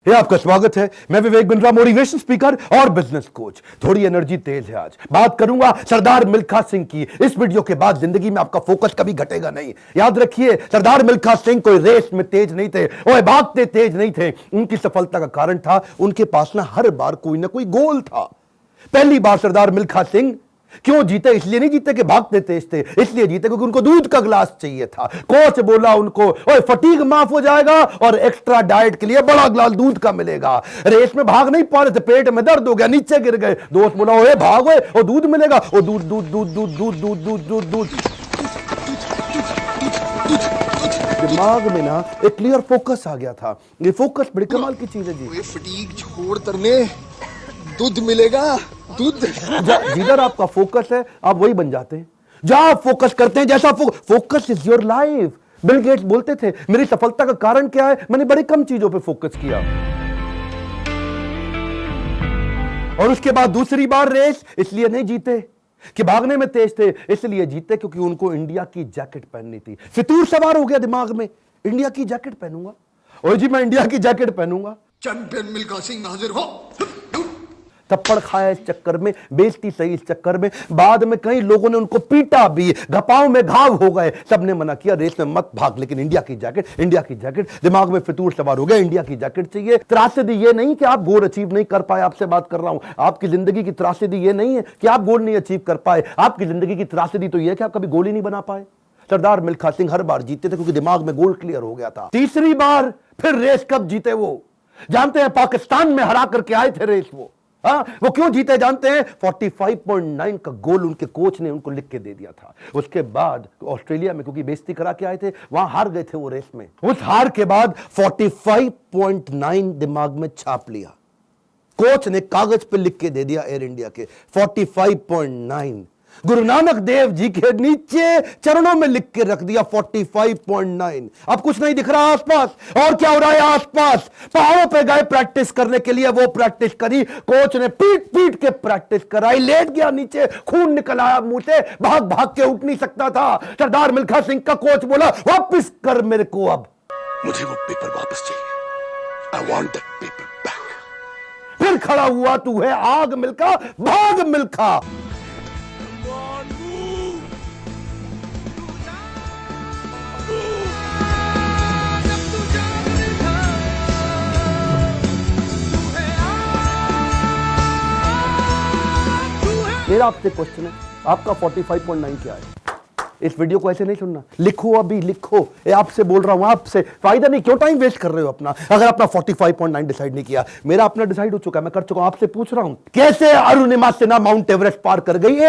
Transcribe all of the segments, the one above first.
ये आपका स्वागत है। मैं विवेक बिंद्रा, मोटिवेशन स्पीकर और बिजनेस कोच। थोड़ी एनर्जी तेज है। आज बात करूंगा सरदार मिल्खा सिंह की। इस वीडियो के बाद जिंदगी में आपका फोकस कभी घटेगा नहीं। याद रखिए, सरदार मिल्खा सिंह कोई रेस में तेज नहीं थे, वो भागते तेज नहीं थे। उनकी सफलता का कारण था उनके पास ना हर बार कोई ना कोई गोल था। पहली बार सरदार मिल्खा सिंह क्यों जीते? इसलिए नहीं जीते कि भागते तेज थे, इसलिए जीते क्योंकि उनको दूध का गिलास चाहिए था। कोच बोला उनको, ओए फटीग माफ हो जाएगा और एक्स्ट्रा डाइट के लिए बड़ा गिलास दूध का मिलेगा। रेस में भाग नहीं पा रहे थे, पेट में दर्द हो गया, नीचे गिर गए। दोस्त बोला, ओए भागो और दूध मिलेगा। और दूध दूध दूध दूध दूध दूध दूध दूध दूध दिमाग में ना एक क्लियर फोकस आ गया था। ये फोकस बड़ी कमाल की चीज है जी। फटीग छोड़ तरने दूध मिलेगा, दूध। जिधर आपका फोकस है आप वही बन जाते हैं। जहां आप फोकस करते हैं, जैसा focus is your life. Bill Gates बोलते थे, मेरी सफलता का कारण क्या है? मैंने बड़ी कम चीजों पे फोकस किया। और उसके बाद दूसरी बार रेस इसलिए नहीं जीते कि भागने में तेज थे, इसलिए जीते क्योंकि उनको इंडिया की जैकेट पहननी थी। फितूर सवार हो गया दिमाग में, इंडिया की जैकेट पहनूंगा। और जी मैं इंडिया की जैकेट पहनूंगा। चैंपियन मिल्खा सिंह हाजिर हो। थप्पड़ खाया इस चक्कर में, बेइज्जती सही इस चक्कर में। बाद में कई लोगों ने उनको पीटा भी, घपाव में घाव हो गए। सबने मना किया, रेस में मत भाग, लेकिन इंडिया की जैकेट, इंडिया की जैकेट। दिमाग में फितूर सवार हो गया, इंडिया की जैकेट चाहिए। त्रासदी ये नहीं कि आप गोल अचीव नहीं कर पाए, आपसे बात कर रहा हूं। आपकी जिंदगी की त्रासदी ये नहीं है कि आप गोल नहीं अचीव कर पाए। आपकी जिंदगी की त्रासदी तो ये है कि आप कभी गोल ही नहीं बना पाए। सरदार मिल्खा सिंह हर बार जीते थे क्योंकि दिमाग में गोल क्लियर हो गया था। तीसरी बार फिर रेस कब जीते वो जानते हैं? पाकिस्तान में हरा करके आए थे रेस वो। वो क्यों जीते जानते हैं? 45.9 का गोल उनके कोच ने उनको लिख के दे दिया था। उसके बाद ऑस्ट्रेलिया में क्योंकि बेइज्जती करा के आए थे, वहां हार गए थे वो रेस में। उस हार के बाद 45.9 दिमाग में छाप लिया। कोच ने कागज पे लिख के दे दिया एयर इंडिया के 45.9। गुरु नानक देव जी के नीचे चरणों में लिख के रख दिया 45.9। अब कुछ नहीं दिख रहा आसपास। और क्या हो रहा है आसपास? पहाड़ों पे गए प्रैक्टिस करने के लिए, वो प्रैक्टिस करी। कोच ने पीट पीट के प्रैक्टिस कराई। लेट गया नीचे, खून निकल आया मुंह से, भाग भाग के उठ नहीं सकता था। सरदार मिल्खा सिंह का कोच बोला, वापस कर मेरे को, अब मुझे वो पेपर वापस चाहिए। I want that paper back। फिर खड़ा हुआ, तू है आग मिल्खा, भाग मिल्खा। मेरा आपसे क्वेश्चन है, आपका 45.9 क्या है? इस वीडियो को ऐसे नहीं सुनना, लिखो, अभी लिखो। ये आपसे बोल रहा हूं, आपसे। फायदा नहीं, क्यों टाइम वेस्ट कर रहे हो अपना? अगर अपना 45.9 डिसाइड नहीं किया, मेरा अपना डिसाइड हो चुका है, मैं कर चुका हूं। आपसे पूछ रहा हूं, कैसे अरुणिमा सिन्हा माउंट एवरेस्ट पार कर गई?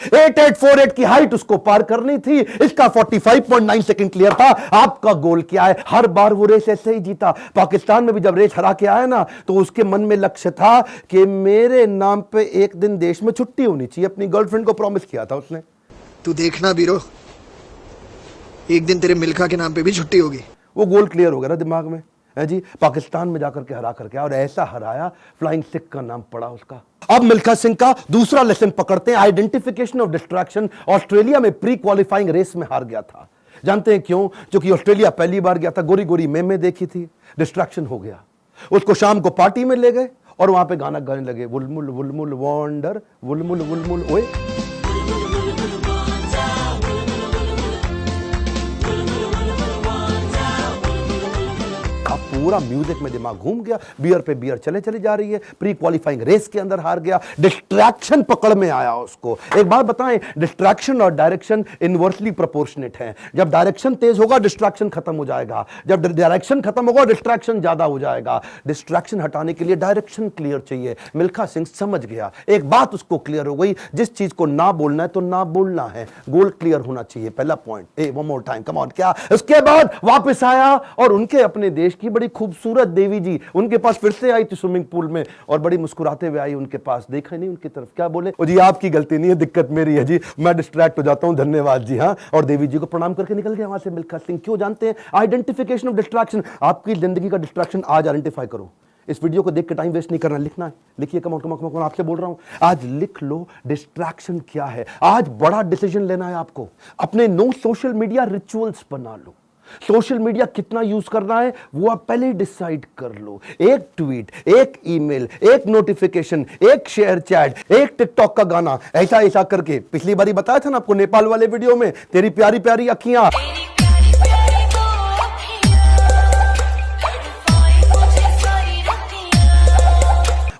8848 की हाइट उसको पार करनी थी। इसका 45.9 सेकंड क्लियर था। आपका गोल क्या है? हर बार वो रेस ऐसे ही जीता। पाकिस्तान में भी जब रेस हरा के आया ना, तो उसके मन में लक्ष्य था कि मेरे नाम पे एक दिन देश में छुट्टी होनी चाहिए। अपनी गर्लफ्रेंड को प्रॉमिस किया था उसने। तू देखना बीरो, एक दिन तेरे मिल्खा के नाम पे भी छुट्टी होगी। वो गोल क्लियर हो गया ना दिमाग में, है जी। पाकिस्तान में जाकर के हरा करके, और ऐसा हराया, फ्लाइंग सिख का नाम पड़ा उसका। अब मिल्खा सिंह का दूसरा लेसन पकड़ते हैं, आइडेंटिफिकेशन ऑफ डिस्ट्रैक्शन। ऑस्ट्रेलिया में प्री क्वालिफाइंग रेस में हार गया था। जानते हैं क्यों? क्योंकि ऑस्ट्रेलिया पहली बार गया था, गोरी गोरी मेमे देखी थी, डिस्ट्रैक्शन हो गया। उसको शाम को पार्टी में ले गए और वहां पे गाना गाने लगे, वुलमुल वुलमुल वॉन्डर, वुलमुल वुलमुल ओए। पूरा म्यूजिक में दिमाग घूम गया, बियर पे बियर चले चली जा रही है। प्री क्वालिफाइंग रेस के अंदर हार गया, डिस्ट्रैक्शन पकड़ में आया उसको। एक बात बताएं, डिस्ट्रैक्शन और डायरेक्शन इनवर्सली प्रोपोर्शनेट है। जब डायरेक्शन तेज होगा, डिस्ट्रैक्शन खत्म हो जाएगा। जब डायरेक्शन खत्म होगा, डिस्ट्रैक्शन ज्यादा हो जाएगा। डिस्ट्रैक्शन हटाने के लिए डायरेक्शन क्लियर चाहिए। मिल्खा सिंह समझ गया, एक बात उसको क्लियर हो गई, जिस चीज को ना बोलना है तो ना बोलना है। गोल क्लियर होना चाहिए, पहला point. One more time, come on. क्या? उसके बाद वापस आया और उनके अपने देश की बड़ी खूबसूरत देवी जी उनके पास फिर से आई थी स्विमिंग पूल में, और बड़ी मुस्कुराते हुए आई उनके पास। देखा नहीं उनकी तरफ, क्या बोले? जी आपकी गलती नहीं है, दिक्कत मेरी है जी, मैं डिस्ट्रैक्ट हो जाता हूं, धन्यवाद जी। हाँ, और देवी जी को प्रणाम करके निकल गया वहां से मिल्खा सिंह। क्यों जानते हैं? Identification of distraction. आपकी जिंदगी का डिस्ट्रैक्शन आज आइडेंटिफाई करो। इस वीडियो को देख के टाइम वेस्ट नहीं करना, लिखना है। लिखिए, कम ऑन आपसे बोल रहा हूं, आज लिख लो डिस्ट्रैक्शन क्या है। आज बड़ा डिसीजन लेना है आपको। अपने नो सोशल मीडिया रिचुअल्स बना लो। सोशल मीडिया कितना यूज करना है वो आप पहले ही डिसाइड कर लो। एक ट्वीट, एक ईमेल, एक नोटिफिकेशन, एक शेयर चैट, एक टिकटॉक का गाना, ऐसा ऐसा करके। पिछली बारी बताया था ना आपको नेपाल वाले वीडियो में, तेरी प्यारी प्यारी अखियां,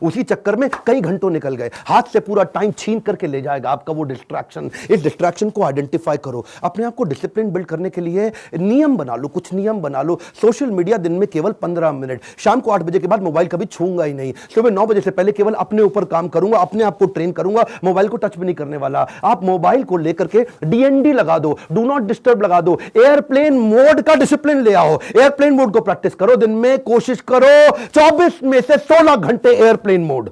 उसी चक्कर में कई घंटों निकल गए, हाथ से पूरा टाइम छीन करके ले जाएगा आपका वो डिस्ट्रैक्शन। इस डिस्ट्रैक्शन को आइडेंटिफाई करो, अपने आप को डिसिप्लिन बिल्ड करने के लिए नियम बना लो, कुछ नियम बना लो। सोशल मीडिया दिन में केवल 15 मिनट, शाम को 8 बजे के बाद मोबाइल कभी छूंगा ही नहीं, सुबह 9 बजे से पहले केवल अपने ऊपर काम करूंगा, अपने आप को ट्रेन करूंगा, मोबाइल को टच भी नहीं करने वाला। आप मोबाइल को लेकर के डीएनडी लगा दो, डू नॉट डिस्टर्ब लगा दो, एयरप्लेन मोड का डिसिप्लिन ले आओ, एयरप्लेन मोड को प्रैक्टिस करो। दिन में कोशिश करो 24 में से 16 घंटे एयरप्लेन मोड।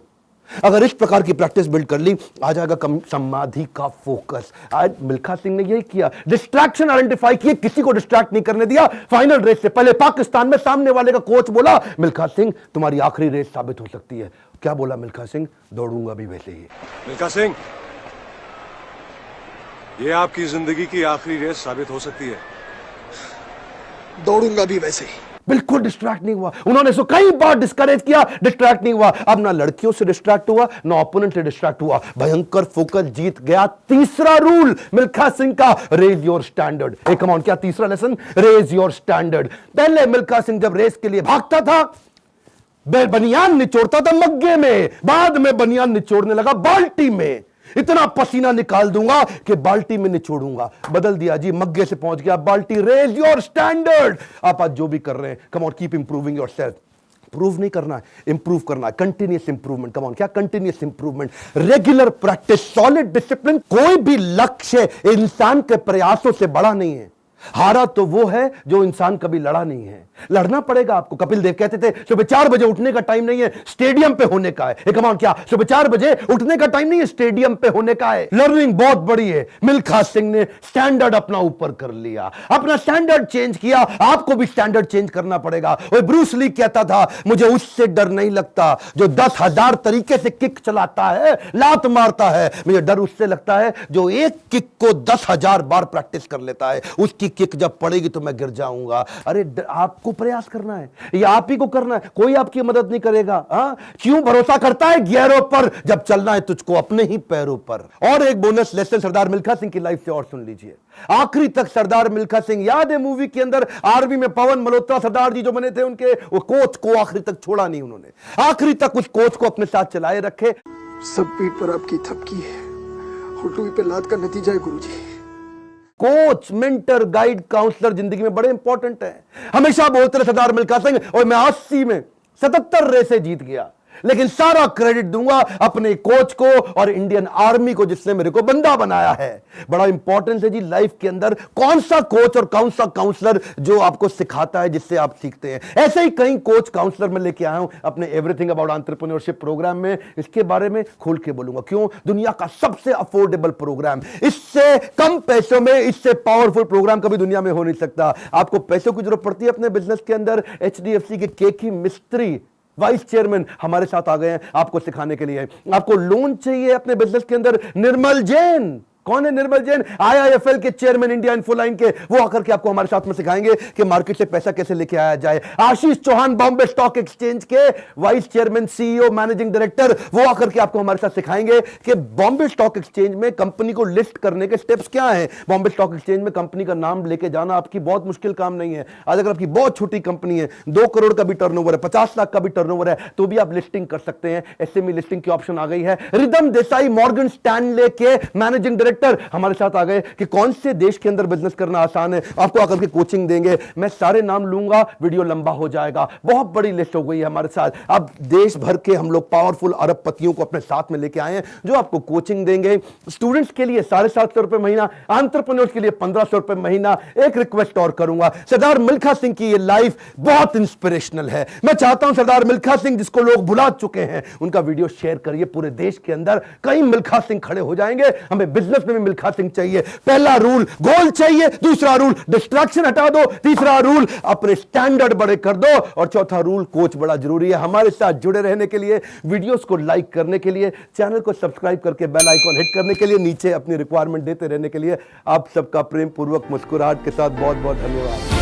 अगर इस प्रकार की प्रैक्टिस बिल्ड कर ली, आ जाएगा कम समाधि का फोकस। आज मिल्खा सिंह ने यही किया, डिस्ट्रैक्शन आइडेंटिफाई किए, किसी को डिस्ट्रैक्ट नहीं करने दिया। फाइनल रेस से पहले पाकिस्तान में सामने वाले का कोच बोला, मिल्खा सिंह तुम्हारी आखिरी रेस साबित हो सकती है। क्या बोला मिल्खा सिंह? दौड़ूंगा भी वैसे ही। मिल्खा सिंह, ये आपकी जिंदगी की आखिरी रेस साबित हो सकती है। दौड़ूंगा भी वैसे ही। बिल्कुल डिस्ट्रैक्ट नहीं हुआ। उन्होंने इसको कई बार डिस्करेज किया, डिस्ट्रैक्ट नहीं हुआ। अब ना लड़कियों से डिस्ट्रैक्ट हुआ, ना ओपोनेंट से डिस्ट्रैक्ट हुआ, भयंकर फोकस, जीत गया। तीसरा रूल मिल्खा सिंह का, raise your standard. A come on, क्या तीसरा लेसन? Raise your standard. पहले मिल्खा सिंह जब रेस के लिए भागता था, बनियान निचोड़ता था मग्गे में, बाद में बनियान निचोड़ने लगा बाल्टी में। इतना पसीना निकाल दूंगा कि बाल्टी में निचोड़ूंगा। बदल दिया जी, मग्गे से पहुंच गया बाल्टी। Raise your standard. आप आज जो भी कर रहे हैं, come on, keep improving yourself. Prove नहीं करना है, इंप्रूव करना है, कंटिन्यूअस इंप्रूवमेंट। कम ऑन, क्या continuous improvement? Regular practice, solid discipline. कोई भी लक्ष्य इंसान के प्रयासों से बड़ा नहीं है। हारा तो वो है जो इंसान कभी लड़ा नहीं है। लड़ना पड़ेगा आपको। कपिल देव कहते थे सुबह 4 बजे उठने का टाइम नहीं है, स्टेडियम पे होने का है। कमान, क्या सुबह 4 बजे उठने का टाइम नहीं है, स्टेडियम पे होने का है। लर्निंग बहुत बड़ी है। मिल्खा सिंह ने स्टैंडर्ड अपना ऊपर कर लिया, अपना स्टैंडर्ड चेंज किया। आपको भी स्टैंडर्ड चेंज करना पड़ेगा। और ब्रूस ली कहता था, मुझे उससे डर नहीं लगता जो 10,000 तरीके से किक चलाता है, लात मारता है। मुझे डर उससे लगता है जो एक किक को 10,000 बार प्रैक्टिस कर लेता है। उसकी किक जब पड़ेगी तो मैं गिर जाऊंगा। अरे आपको प्रयास करना है, ये आप ही को करना है, कोई आपकी मदद नहीं करेगा। क्यों भरोसा करता है गियरों पर, जब चलना है तुझको अपने ही पैरों पर। और एक बोनस लेसन सरदार मिल्खा सिंह की लाइफ से और सुन लीजिए। आखिरी तक सरदार मिल्खा सिंह, याद है मूवी के अंदर आर्मी में पवन मल्होत्रा सरदार जी जो बने थे, उनके वो कोच को आखिरी तक छोड़ा नहीं उन्होंने। आखिरी तक उस कोच को अपने साथ चलाए रखे। सब पीठ पर आपकी थपकी है, हुटुई पे लात का नतीजा है गुरुजी। कोच, मेंटर, गाइड, काउंसलर जिंदगी में बड़े इंपॉर्टेंट है। हमेशा बोलते रहे सरदार मिल्खा सिंह, और मैं 80 में 77 रेसें जीत गया, लेकिन सारा क्रेडिट दूंगा अपने कोच को और इंडियन आर्मी को जिसने मेरे को बंदा बनाया है। बड़ा इंपॉर्टेंट है जी लाइफ के अंदर कौन सा कोच और कौन सा काउंसलर जो आपको सिखाता है, जिससे आप सीखते हैं। ऐसे ही कई कोच काउंसलर मैं लेके आया हूं अपने एवरीथिंग अबाउट एंटरप्रेन्योरशिप प्रोग्राम में। इसके बारे में खोल के बोलूंगा। क्यों? दुनिया का सबसे अफोर्डेबल प्रोग्राम, इससे कम पैसों में इससे पावरफुल प्रोग्राम कभी दुनिया में हो नहीं सकता। आपको पैसों की जरूरत पड़ती है अपने बिजनेस के अंदर, HDFC के केकी मिस्त्री वाइस चेयरमैन हमारे साथ आ गए हैं आपको सिखाने के लिए। आपको लोन चाहिए अपने बिजनेस के अंदर, निर्मल जैन। कौन है निर्मल जैन? IIFL के चेयरमैन, इंडिया इन्फोलाइन के। वो आकर के आपको हमारे साथ में सिखाएंगे कि मार्केट से पैसा कैसे लेके आया जाए। आशीष चौहान, बॉम्बे स्टॉक एक्सचेंज के vice chairman, CEO, managing director, वो आकर के आपको हमारे साथ सिखाएंगे कि बॉम्बे स्टॉक एक्सचेंज में कंपनी को लिस्ट करने के स्टेप्स क्या हैं। बॉम्बे स्टॉक एक्सचेंज में कंपनी का नाम लेके जाना आपकी बहुत मुश्किल काम नहीं है। आज अगर आपकी बहुत छोटी कंपनी है, 2 करोड़ का भी टर्नओवर है, 50 लाख का भी टर्नओवर है, तो भी आप लिस्टिंग कर सकते हैं। SME लिस्टिंग की ऑप्शन आ गई है। रिदम देसाई, मॉर्गन स्टैनले के मैनेजिंग डायरेक्टर हमारे साथ आ गए कि कौन से देश के अंदर बिजनेस करना आसान है। आपको आकर के कोचिंग देंगे। मैं सारे नाम लूंगा, वीडियो लंबा हो जाएगा। बहुत बड़ी लिस्ट हो गई है हमारे साथ। अब देश भर के हम लोग पावरफुल अरबपतियों को अपने साथ में लेके आए हैं जो आपको कोचिंग देंगे। स्टूडेंट्स के लिए 750 रुपए महीना, एंटरप्रेन्योर्स के लिए 1500 रुपए महीना। एक रिक्वेस्ट और करूंगा, सरदार मिल्खा सिंह की ये लाइफ बहुत इंस्पिरेशनल है। मैं चाहता हूं सरदार मिल्खा सिंह जिसको लोग भुला चुके हैं, उनका वीडियो शेयर करिए पूरे देश के अंदर। कई मिल्खा सिंह खड़े हो जाएंगे। हमें बिजनेस में भी मिल्खा सिंह चाहिए। पहला रूल गोल चाहिए, दूसरा रूल डिस्ट्रैक्शन हटा दो, तीसरा रूल अपने स्टैंडर्ड बड़े कर दो, और चौथा रूल कोच बड़ा जरूरी है। हमारे साथ जुड़े रहने के लिए, वीडियोस को लाइक करने के लिए, चैनल को सब्सक्राइब करके बेल आइकॉन हिट करने के लिए, नीचे अपनी रिक्वायरमेंट देते रहने के लिए आप सबका प्रेम पूर्वक मुस्कुराहट के साथ बहुत बहुत धन्यवाद।